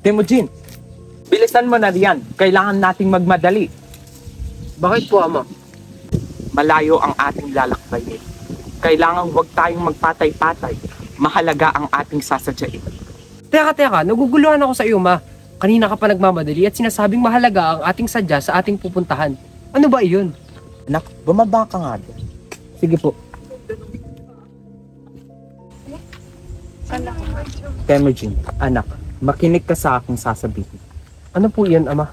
Temujin, bilisan mo na riyan. Kailangan nating magmadali. Bakit po, Ama? Malayo ang ating lalakbayin. Kailangan huwag tayong magpatay-patay. Mahalaga ang ating sasadyain. Teka, naguguluhan ako sa iyo, Ma. Kanina ka pa nagmamadali at sinasabing mahalaga ang ating sadya sa ating pupuntahan. Ano ba iyon? Anak, bumaba ka nga doon. Sige po. Temujin, anak, makinig ka sa aking sasabihin. Ano po iyan, Ama?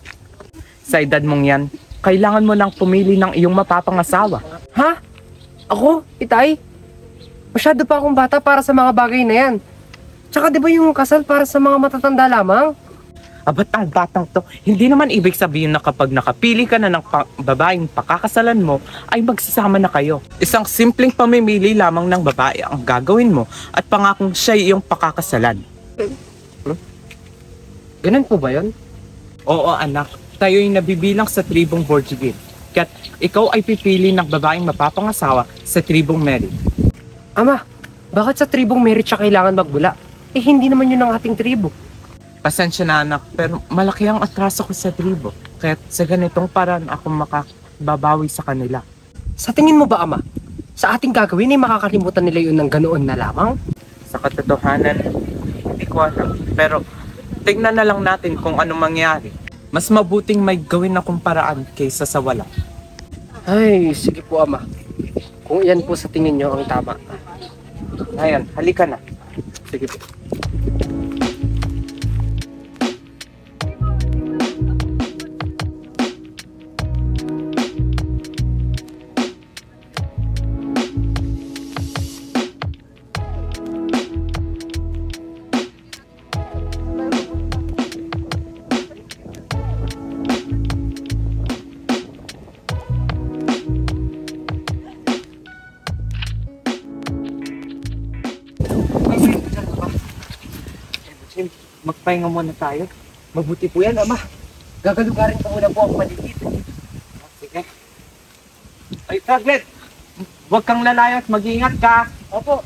Sa edad mong yan, kailangan mo nang pumili ng iyong mapapangasawa. Ha? Ako? Itay? Masyado pa akong bata para sa mga bagay na yan. Tsaka di ba yung kasal para sa mga matatanda lamang? Abat ang batang to, hindi naman ibig sabihin na kapag nakapili ka na ng babaeng pakakasalan mo, ay magsasama na kayo. Isang simpleng pamimili lamang ng babae ang gagawin mo at pangakong siya iyong pakakasalan. Ganun po ba yun? Oo anak, tayo'y nabibilang sa tribong Borjigin. Kaya't ikaw ay pipili ng babaeng mapapangasawa sa tribong Merit. Ama, bakit sa tribong Merit siya kailangan magbula? Eh hindi naman yun ang ating tribo. Pasensya na anak, pero malaki ang atraso ko sa tribo. Kaya't sa ganitong paraan ako makababawi sa kanila. Sa tingin mo ba, Ama? Sa ating gagawin ay makakalimutan nila yun ng ganoon na lamang? Sa katotohanan, hindi ko alam. Pero tignan na lang natin kung anong mangyari. Mas mabuting may gawin akong paraan kaysa sa wala. Ay, sige po, Ama. Kung iyan po sa tingin nyo ang tama. Ngayon, halika na. Sige po. Magpahinga muna tayo. Mabuti po yan, Ama. Gagalugarin ko muna po ang paligid. Sige. Ay, Fraglet! Huwag kang lalayas, mag-iingat ka! Opo.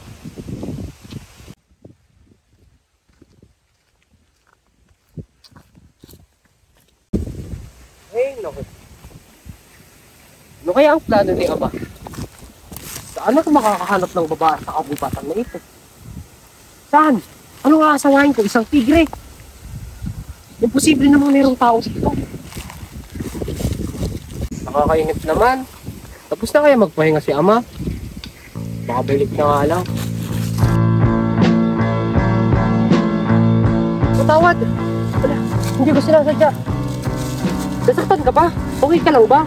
Eh, naku. Ano kaya ang plano ni Ama? Saan ako makakahanap ng babae sa kabubatan na ito? Saan? Ano nga asawain ko? Isang tigre. Imposible namang mayroong tao dito. Nakakainip naman. Tapos na kaya magpahinga si Ama? Makabalik na nga lang. Matawad! Wala, hindi ko sinasadya. Nasaktan ka ba? Okay ka lang ba?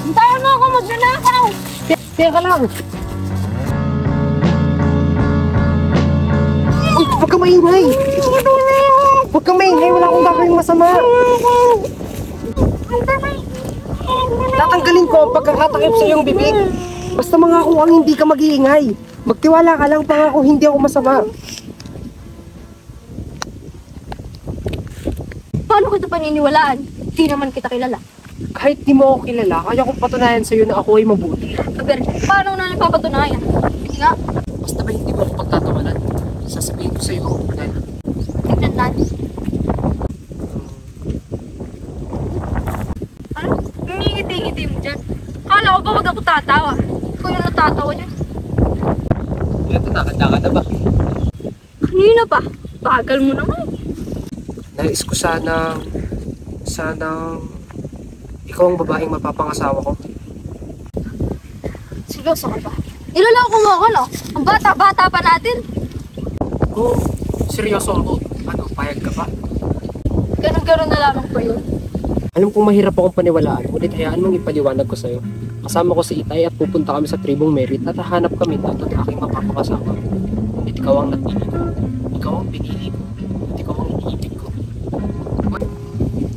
Hintayin mo ako magnanakaw! Teka lang! Uy, huwag kang maingay! Huwag kang maingay! Wala akong gagawing masama! Tatanggalin ko ang pagkakatakip sa iyong bibig. Basta mangako ang hindi ka mag-iingay. Magtiwala ka lang, pangako hindi ako masama. Paano kita paniniwalaan? Di naman kita kilala. Kahit di mo ako kilala, kaya kong patunayan sa iyo na ako ay mabuti. Aber, paano na napapatunayan? Hindi nga, Basta ba hindi mo ako pagtatawanan? Sasabihin ko sa iyo kung ano. tignan natin. Ano? Ngingiti-ngiti mo dyan. Kala ko ba wag ako tatawa? Ikaw yung natatawa dyan. Ito, nakanda ka na ba? Kanina pa. Bagal mo naman. Nais ko sanang ikaw ang babaeng mapapangasawa ko. Seryoso ka ba? Nilalako mo ako, no? Ang bata-bata pa natin. Oo, seryoso ako. Ano, payag ka ba? Ganun-ganun na lamang pa yun. Alam kong mahirap akong paniwalaan, ngunit hayaan mong ipaliwanag ko sa'yo. Kasama ko si Itay at pupunta kami sa tribong Merit at hahanap kami na at aking mapapangasawa. Ngunit ikaw ang napili ko. Ikaw ang pinili ko. At ikaw ang iniibig ko.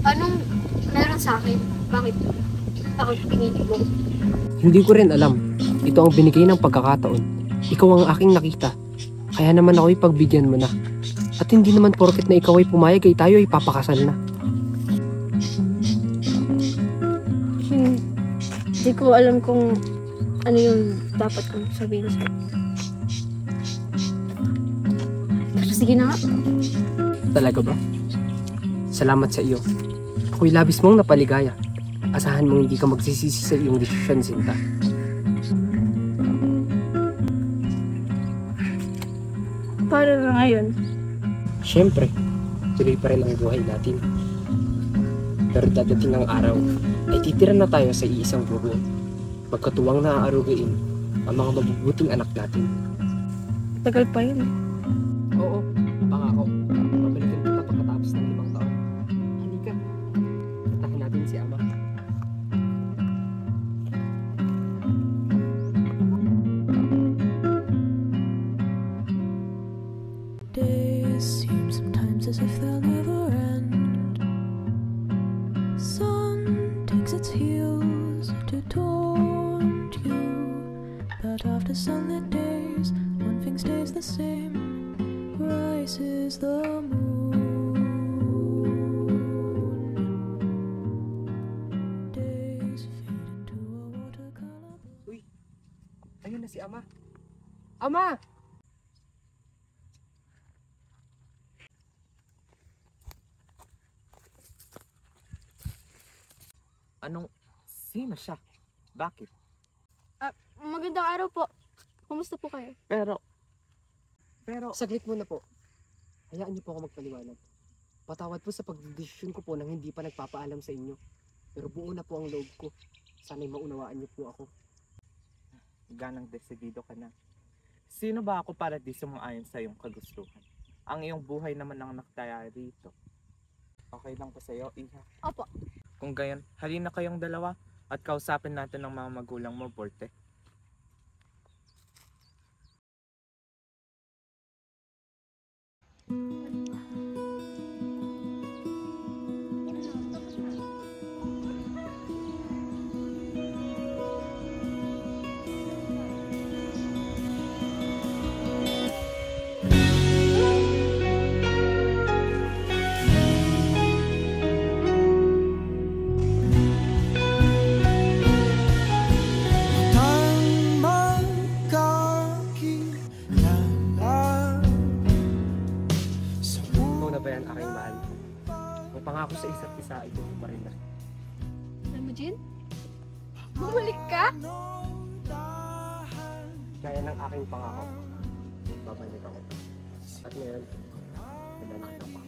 Anong meron sa akin? Bakit ako pinili mo? Hindi ko rin alam. Ito ang binigay ng pagkakataon. Ikaw ang aking nakita. Kaya naman ako'y pagbigyan mo na. At hindi naman porket na ikaw ay pumayag ay tayo ay papakasal na. Hindi ko alam kung ano yung dapat kong sabihin sa'yo. Pero sige na nga. Talaga ba? Salamat sa iyo. Ako'y labis mong napaligaya. Asahan mong hindi ka magsisisi sa iyong desisyon, Sinta. Paano na ngayon? Siyempre, tuloy pa rin ang buhay natin. Pero dadating ang araw ay titira na tayo sa iisang burol. Magkatuwang naaarugain ang mga mabubuting anak natin. Tagal pa yun. Oo, pangako. Babalikan kita pagkatapos ng 5 taon. Halika, puntahan natin si Ama. Days seem sometimes as if they'll never end. Sun takes its heels to taunt you, but after sunlit days, one thing stays the same. Rises the moon. Days fade into a watercolor. Uy, ayun na si Ama. Ama! Sino siya? Bakit? Magandang araw po. Kumusta po kayo? Pero, Saglit muna po. Hayaan niyo po ako magpaliwanag. Patawad po sa pagdesisyon ko po nang hindi pa nagpapaalam sa inyo. Pero buo na po ang loob ko. Sana'y maunawaan niyo po ako. ganang desidido ka na. Sino ba ako para di sumang-ayon sa iyong kagustuhan? Ang iyong buhay naman ang nakataya rito. Okay lang po sa iyo, Iha? Opo. Kung gayon, halina kayong dalawa at kausapin natin ng mga magulang mo, Borte. Ikaw na ba yan, aking mahal? Ang pangako sa isa't isa ay tuloy pa rin na. Alam mo, Jin? Bumalik ka? Gaya ng aking pangako, babalik ako. At ngayon, kailangan kita pa.